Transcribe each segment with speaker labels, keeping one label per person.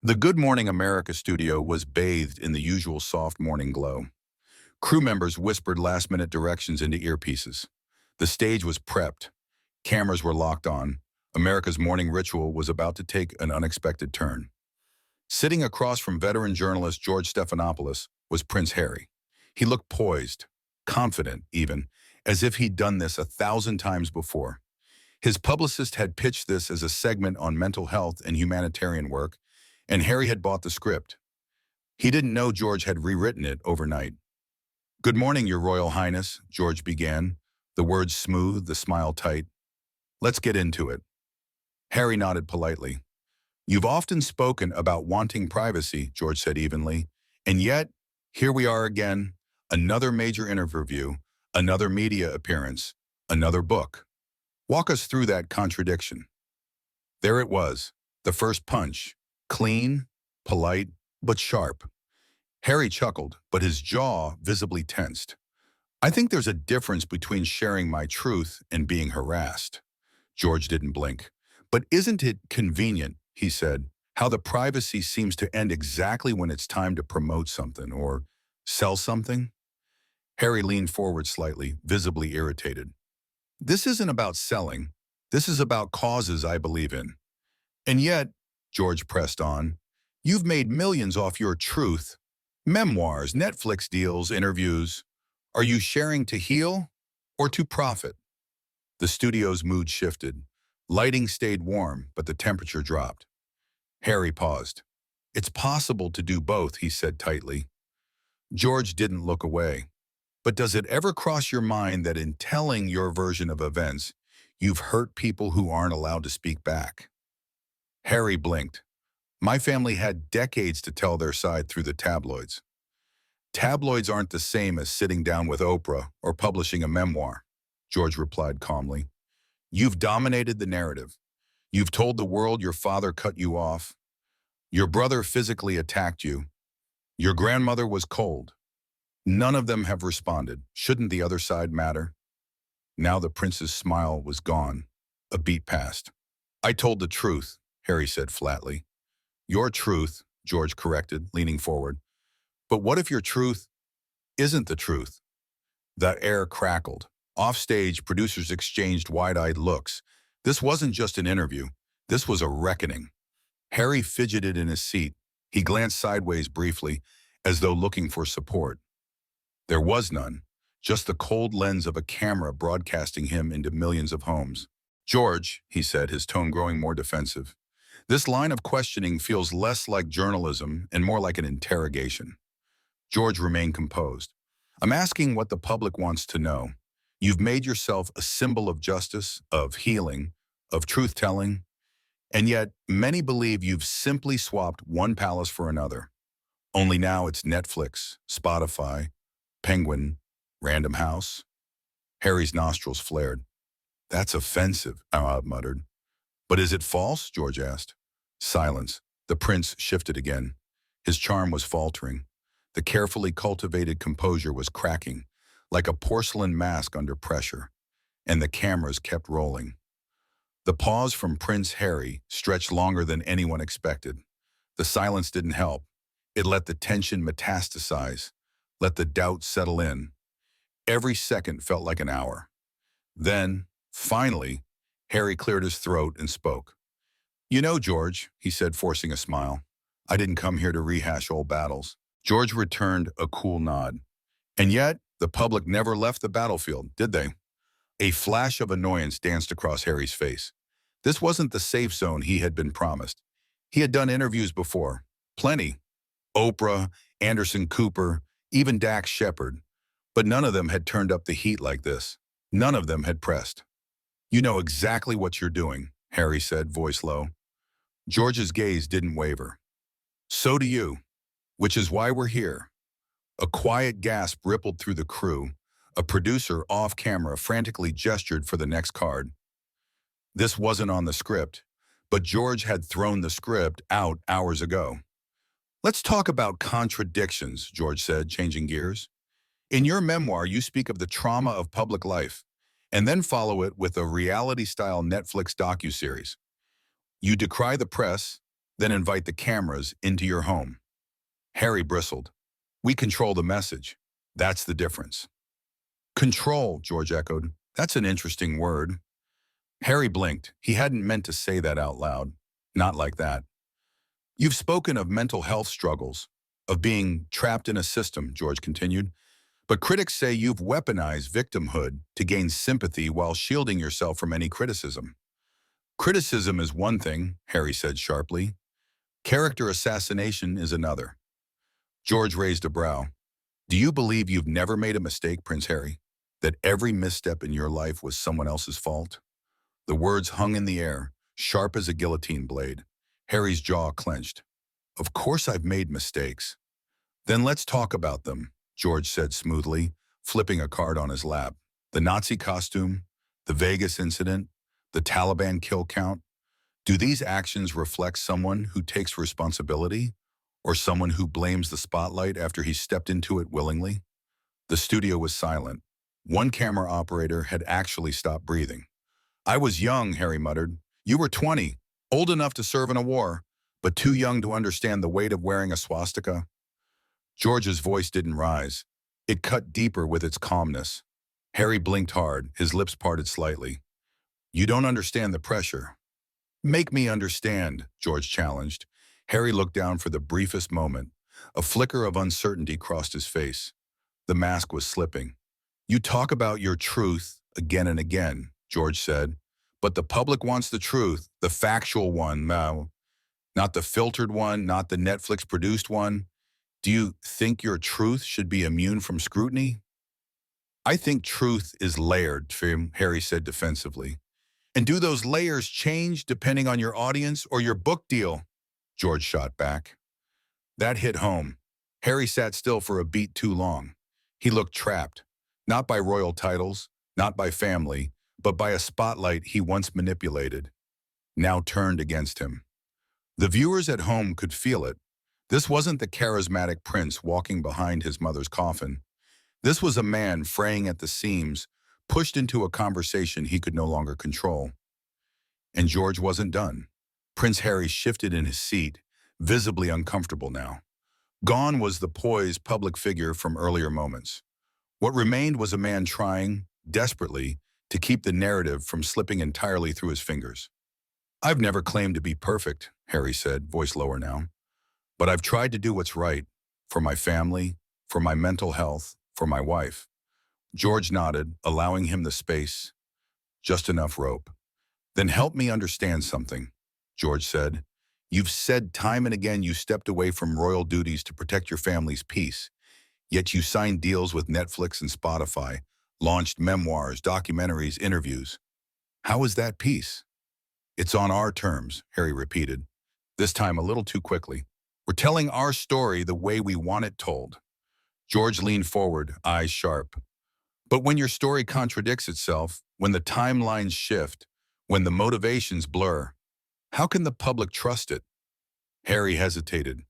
Speaker 1: The Good Morning America studio was bathed in the usual soft morning glow. Crew members whispered last-minute directions into earpieces. The stage was prepped. Cameras were locked on. America's morning ritual was about to take an unexpected turn. Sitting across from veteran journalist George Stephanopoulos was Prince Harry. He looked poised, confident even, as if he'd done this 1,000 times before. His publicist had pitched this as a segment on mental health and humanitarian work, and Harry had bought the script. He didn't know George had rewritten it overnight. "Good morning, Your Royal Highness," George began, the words smooth, the smile tight. "Let's get into it." Harry nodded politely. "You've often spoken about wanting privacy," George said evenly, "and yet, here we are again, another major interview, another media appearance, another book. Walk us through that contradiction." There it was, the first punch, clean, polite, but sharp. Harry chuckled, but his jaw visibly tensed. "I think there's a difference between sharing my truth and being harassed." George didn't blink. "But isn't it convenient," he said, "how the privacy seems to end exactly when it's time to promote something or sell something?" Harry leaned forward slightly, visibly irritated. "This isn't about selling. This is about causes I believe in." "And yet," George pressed on, "you've made millions off your truth. Memoirs, Netflix deals, interviews. Are you sharing to heal or to profit?" The studio's mood shifted. Lighting stayed warm, but the temperature dropped. Harry paused. "It's possible to do both," he said tightly. George didn't look away. "But does it ever cross your mind that in telling your version of events, you've hurt people who aren't allowed to speak back?" Harry blinked. "My family had decades to tell their side through the tabloids." "Tabloids aren't the same as sitting down with Oprah or publishing a memoir," George replied calmly. "You've dominated the narrative. You've told the world your father cut you off. Your brother physically attacked you. Your grandmother was cold. None of them have responded. Shouldn't the other side matter?" Now the prince's smile was gone. A beat passed. "I told the truth," Harry said flatly. "Your truth," George corrected, leaning forward. "But what if your truth isn't the truth?" That air crackled. Offstage, producers exchanged wide-eyed looks. This wasn't just an interview. This was a reckoning. Harry fidgeted in his seat. He glanced sideways briefly, as though looking for support. There was none, just the cold lens of a camera broadcasting him into millions of homes. "George," he said, his tone growing more defensive, "this line of questioning feels less like journalism and more like an interrogation." George remained composed. "I'm asking what the public wants to know. You've made yourself a symbol of justice, of healing, of truth-telling, and yet many believe you've simply swapped one palace for another. Only now it's Netflix, Spotify, Penguin, Random House." Harry's nostrils flared. "That's offensive," I muttered. "But is it false?" George asked. Silence. The prince shifted again. His charm was faltering. The carefully cultivated composure was cracking, like a porcelain mask under pressure, and the cameras kept rolling. The pause from Prince Harry stretched longer than anyone expected. The silence didn't help. It let the tension metastasize, let the doubt settle in. Every second felt like an hour. Then, finally, Harry cleared his throat and spoke. "You know, George," he said, forcing a smile, "I didn't come here to rehash old battles." George returned a cool nod. "And yet, the public never left the battlefield, did they?" A flash of annoyance danced across Harry's face. This wasn't the safe zone he had been promised. He had done interviews before. Plenty. Oprah, Anderson Cooper, even Dax Shepard. But none of them had turned up the heat like this. None of them had pressed. "You know exactly what you're doing," Harry said, voice low. George's gaze didn't waver. "So do you. Which is why we're here." A quiet gasp rippled through the crew. A producer off camera frantically gestured for the next card. This wasn't on the script, but George had thrown the script out hours ago. "Let's talk about contradictions," George said, changing gears. "In your memoir, you speak of the trauma of public life, and then follow it with a reality-style Netflix docuseries. You decry the press, then invite the cameras into your home. Harry bristled. We control the message. That's the difference. Control, George echoed. That's an interesting word. Harry blinked. He hadn't meant to say that out loud. Not like that. You've spoken of mental health struggles, of being trapped in a system, George continued. But critics say you've weaponized victimhood to gain sympathy while shielding yourself from any criticism. Criticism is one thing, Harry said sharply. Character assassination is another. George raised a brow. Do you believe you've never made a mistake, Prince Harry? That every misstep in your life was someone else's fault? The words hung in the air, sharp as a guillotine blade. Harry's jaw clenched. Of course I've made mistakes. Then let's talk about them, George said smoothly, flipping a card on his lap. The Nazi costume, the Vegas incident, the Taliban kill count. Do these actions reflect someone who takes responsibility or someone who blames the spotlight after he stepped into it willingly? The studio was silent. One camera operator had actually stopped breathing. I was young, Harry muttered. You were 20, old enough to serve in a war, but too young to understand the weight of wearing a swastika. George's voice didn't rise. It cut deeper with its calmness. Harry blinked hard, his lips parted slightly. You don't understand the pressure. Make me understand, George challenged. Harry looked down for the briefest moment. A flicker of uncertainty crossed his face. The mask was slipping. You talk about your truth again and again, George said, but the public wants the truth, the factual one, no. Not the filtered one, not the Netflix-produced one. Do you think your truth should be immune from scrutiny? I think truth is layered, Harry said defensively. And do those layers change depending on your audience or your book deal? George shot back. That hit home. Harry sat still for a beat too long. He looked trapped, not by royal titles, not by family, but by a spotlight he once manipulated, now turned against him. The viewers at home could feel it. This wasn't the charismatic prince walking behind his mother's coffin. This was a man fraying at the seams, pushed into a conversation he could no longer control. And George wasn't done. Prince Harry shifted in his seat, visibly uncomfortable now. Gone was the poised public figure from earlier moments. What remained was a man trying, desperately, to keep the narrative from slipping entirely through his fingers. I've never claimed to be perfect, Harry said, voice lower now. But I've tried to do what's right, for my family, for my mental health, for my wife. George nodded, allowing him the space. Just enough rope. Then help me understand something, George said. You've said time and again you stepped away from royal duties to protect your family's peace. Yet you signed deals with Netflix and Spotify, launched memoirs, documentaries, interviews. How is that peace? It's on our terms, Harry repeated, this time a little too quickly. We're telling our story the way we want it told. George leaned forward, eyes sharp. But when your story contradicts itself, when the timelines shift, when the motivations blur, how can the public trust it? Harry hesitated.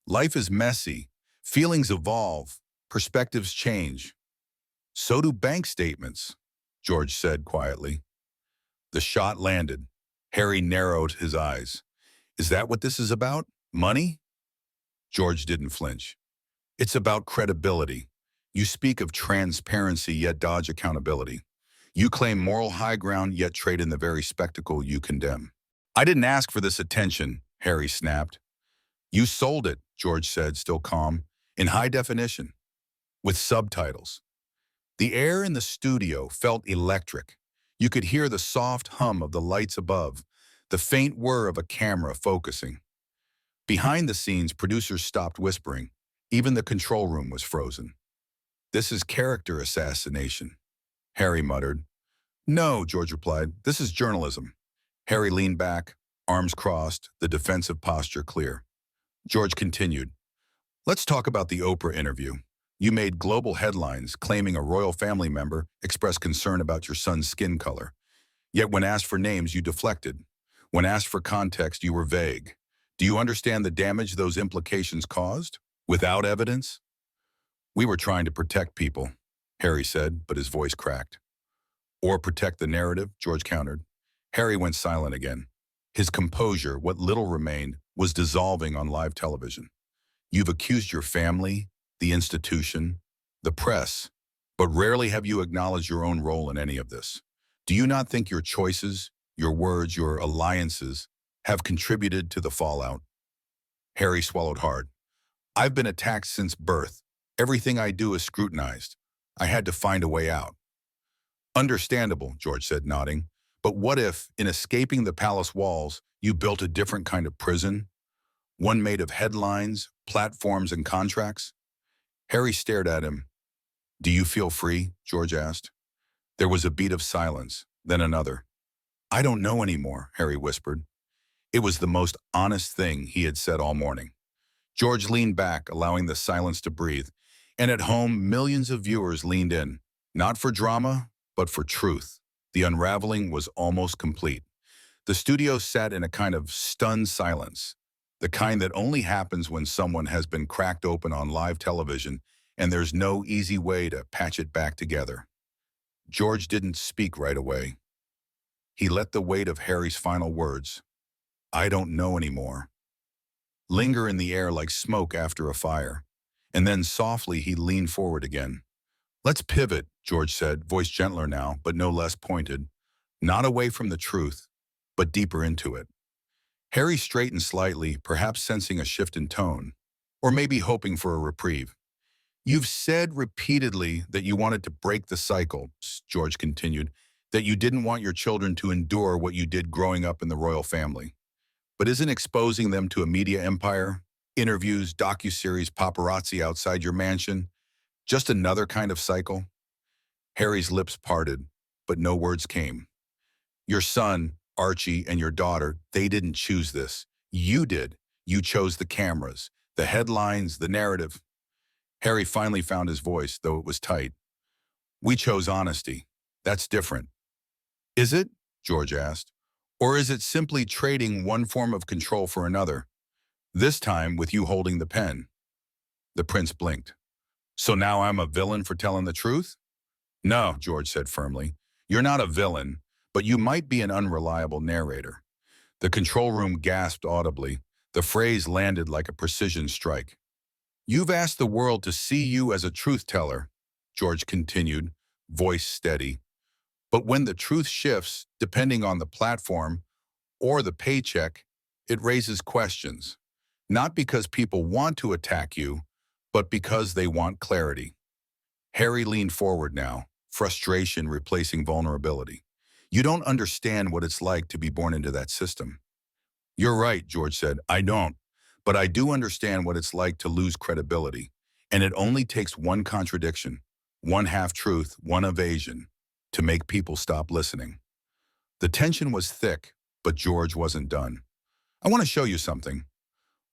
Speaker 1: Life is messy. Feelings evolve. Perspectives change. So do bank statements, George said quietly. The shot landed. Harry narrowed his eyes. Is that what this is about? Money? George didn't flinch. It's about credibility. You speak of transparency yet dodge accountability. You claim moral high ground yet trade in the very spectacle you condemn. I didn't ask for this attention, Harry snapped. You sold it, George said, still calm, in high definition, with subtitles. The air in the studio felt electric. You could hear the soft hum of the lights above, the faint whir of a camera focusing. Behind the scenes, producers stopped whispering. Even the control room was frozen. This is character assassination, Harry muttered. No, George replied, this is journalism. Harry leaned back, arms crossed, the defensive posture clear. George continued. Let's talk about the Oprah interview. You made global headlines claiming a royal family member expressed concern about your son's skin color. Yet when asked for names, you deflected. When asked for context, you were vague. Do you understand the damage those implications caused? Without evidence? We were trying to protect people, Harry said, but his voice cracked. Or protect the narrative, George countered. Harry went silent again. His composure, what little remained, was dissolving on live television. You've accused your family, the institution, the press, but rarely have you acknowledged your own role in any of this. Do you not think your choices, your words, your alliances have contributed to the fallout? Harry swallowed hard. I've been attacked since birth. Everything I do is scrutinized. I had to find a way out. Understandable, George said, nodding. But what if, in escaping the palace walls, you built a different kind of prison? One made of headlines, platforms, and contracts? Harry stared at him. Do you feel free? George asked. There was a beat of silence, then another. I don't know anymore, Harry whispered. It was the most honest thing he had said all morning. George leaned back, allowing the silence to breathe. And at home, millions of viewers leaned in, not for drama, but for truth. The unraveling was almost complete. The studio sat in a kind of stunned silence, the kind that only happens when someone has been cracked open on live television and there's no easy way to patch it back together. George didn't speak right away. He let the weight of Harry's final words, I don't know anymore, linger in the air like smoke after a fire. And then softly he leaned forward again. Let's pivot, George said, voice gentler now, but no less pointed. Not away from the truth, but deeper into it. Harry straightened slightly, perhaps sensing a shift in tone, or maybe hoping for a reprieve. You've said repeatedly that you wanted to break the cycle, George continued, that you didn't want your children to endure what you did growing up in the royal family. But isn't exposing them to a media empire, interviews, docuseries, paparazzi outside your mansion, just another kind of cycle? Harry's lips parted, but no words came. Your son, Archie, and your daughter, they didn't choose this. You did. You chose the cameras, the headlines, the narrative. Harry finally found his voice, though it was tight. We chose honesty. That's different. Is it? George asked. Or is it simply trading one form of control for another? This time with you holding the pen. The prince blinked. So now I'm a villain for telling the truth? No, George said firmly. You're not a villain, but you might be an unreliable narrator. The control room gasped audibly. The phrase landed like a precision strike. You've asked the world to see you as a truth teller, George continued, voice steady. But when the truth shifts, depending on the platform or the paycheck, it raises questions. Not because people want to attack you, but because they want clarity. Harry leaned forward now, frustration replacing vulnerability. You don't understand what it's like to be born into that system. You're right, George said. I don't. But I do understand what it's like to lose credibility. And it only takes one contradiction, one half-truth, one evasion, to make people stop listening. The tension was thick, but George wasn't done. I want to show you something.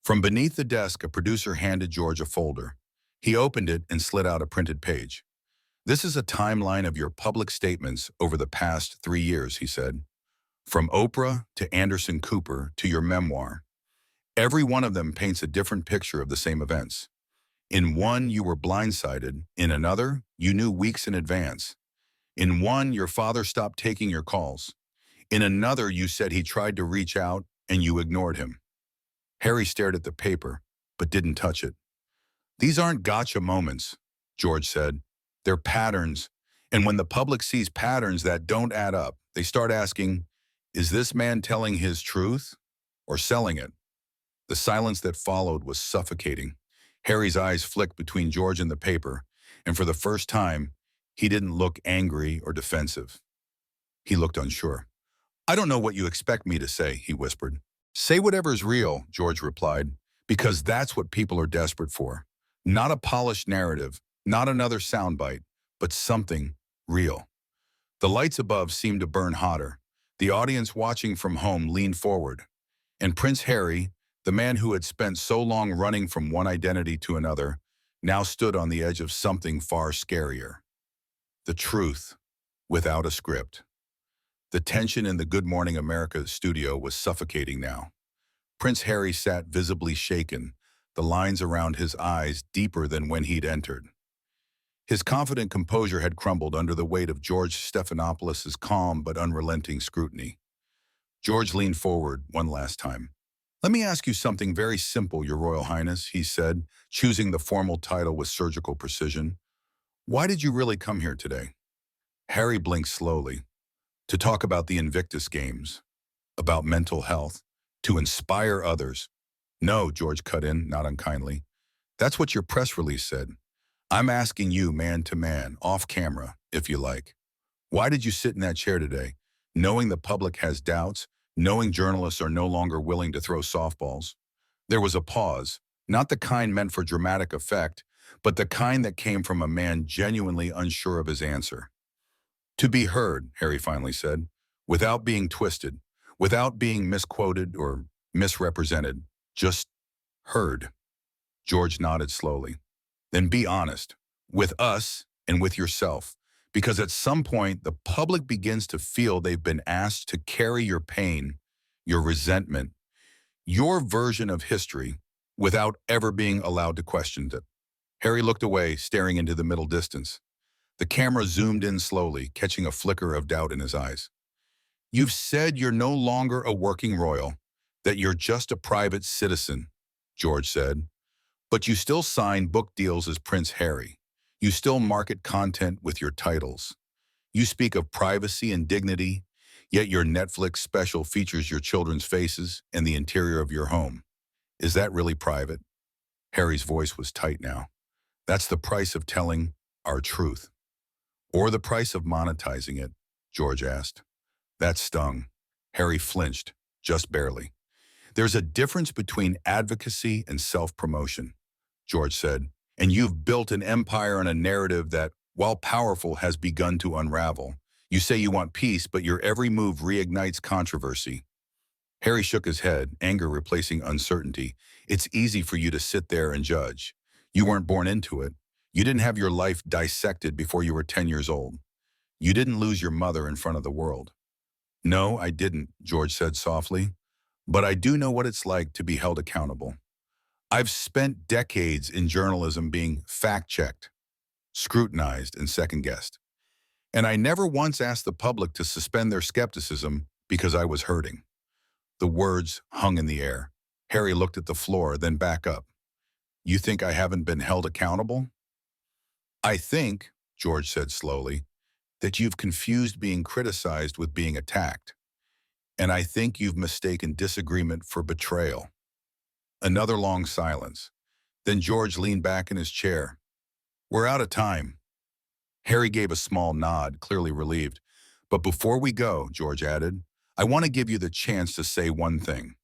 Speaker 1: From beneath the desk, a producer handed George a folder. He opened it and slid out a printed page. This is a timeline of your public statements over the past 3 years, he said. From Oprah to Anderson Cooper to your memoir. Every one of them paints a different picture of the same events. In one, you were blindsided. In another, you knew weeks in advance. In one, your father stopped taking your calls. In another, you said he tried to reach out and you ignored him. Harry stared at the paper, but didn't touch it. These aren't gotcha moments, George said. They're patterns. And when the public sees patterns that don't add up, they start asking, is this man telling his truth or selling it? The silence that followed was suffocating. Harry's eyes flicked between George and the paper, and for the first time, he didn't look angry or defensive. He looked unsure. I don't know what you expect me to say, he whispered. Say whatever's real, George replied, because that's what people are desperate for. Not a polished narrative, not another soundbite, but something real. The lights above seemed to burn hotter. The audience watching from home leaned forward, and Prince Harry, the man who had spent so long running from one identity to another, now stood on the edge of something far scarier. The truth, without a script. The tension in the Good Morning America studio was suffocating now. Prince Harry sat visibly shaken, the lines around his eyes deeper than when he'd entered. His confident composure had crumbled under the weight of George Stephanopoulos' calm but unrelenting scrutiny. George leaned forward one last time. Let me ask you something very simple, Your Royal Highness, he said, choosing the formal title with surgical precision. Why did you really come here today? Harry blinked slowly. To talk about the Invictus Games, about mental health, to inspire others. No, George cut in, not unkindly. That's what your press release said. I'm asking you man to man, off camera, if you like. Why did you sit in that chair today, knowing the public has doubts, knowing journalists are no longer willing to throw softballs? There was a pause, not the kind meant for dramatic effect, but the kind that came from a man genuinely unsure of his answer. To be heard, Harry finally said, without being twisted, without being misquoted or misrepresented, just heard. George nodded slowly. Then be honest, with us and with yourself, because at some point the public begins to feel they've been asked to carry your pain, your resentment, your version of history without ever being allowed to question it. Harry looked away, staring into the middle distance. The camera zoomed in slowly, catching a flicker of doubt in his eyes. You've said you're no longer a working royal, that you're just a private citizen, George said. But you still sign book deals as Prince Harry. You still market content with your titles. You speak of privacy and dignity, yet your Netflix special features your children's faces and the interior of your home. Is that really private? Harry's voice was tight now. That's the price of telling our truth. Or the price of monetizing it, George asked. That stung. Harry flinched, just barely. There's a difference between advocacy and self-promotion, George said, and you've built an empire on a narrative that, while powerful, has begun to unravel. You say you want peace, but your every move reignites controversy. Harry shook his head, anger replacing uncertainty. It's easy for you to sit there and judge. You weren't born into it. You didn't have your life dissected before you were 10 years old. You didn't lose your mother in front of the world. No, I didn't, George said softly. But I do know what it's like to be held accountable. I've spent decades in journalism being fact-checked, scrutinized, and second-guessed. And I never once asked the public to suspend their skepticism because I was hurting. The words hung in the air. Harry looked at the floor, then back up. You think I haven't been held accountable? I think, George said slowly, that you've confused being criticized with being attacked. And I think you've mistaken disagreement for betrayal. Another long silence. Then George leaned back in his chair. We're out of time. Harry gave a small nod, clearly relieved. But before we go, George added, I want to give you the chance to say one thing.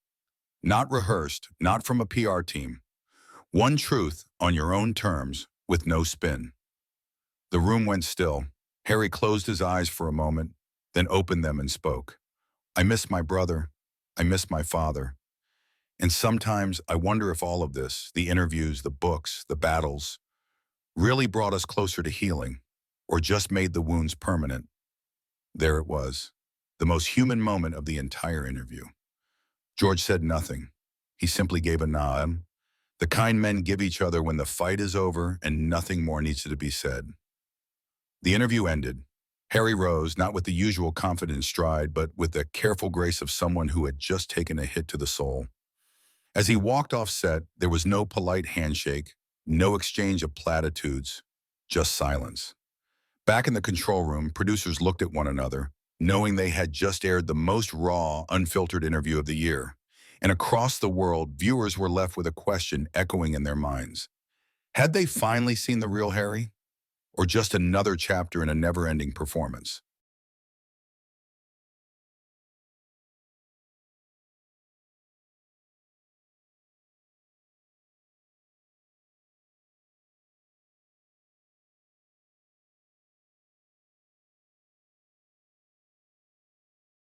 Speaker 1: Not rehearsed, not from a PR team. One truth on your own terms, with no spin. The room went still. Harry closed his eyes for a moment, then opened them and spoke. I miss my brother. I miss my father. And sometimes I wonder if all of this, the interviews, the books, the battles, really brought us closer to healing, or just made the wounds permanent. There it was, the most human moment of the entire interview. George said nothing. He simply gave a nod, the kind men give each other when the fight is over and nothing more needs to be said. The interview ended. Harry rose, not with the usual confident stride, but with the careful grace of someone who had just taken a hit to the soul. As he walked off set, there was no polite handshake, no exchange of platitudes, just silence. Back in the control room, producers looked at one another, knowing they had just aired the most raw, unfiltered interview of the year. And across the world, viewers were left with a question echoing in their minds. Had they finally seen the real Harry? Or just another chapter in a never-ending performance?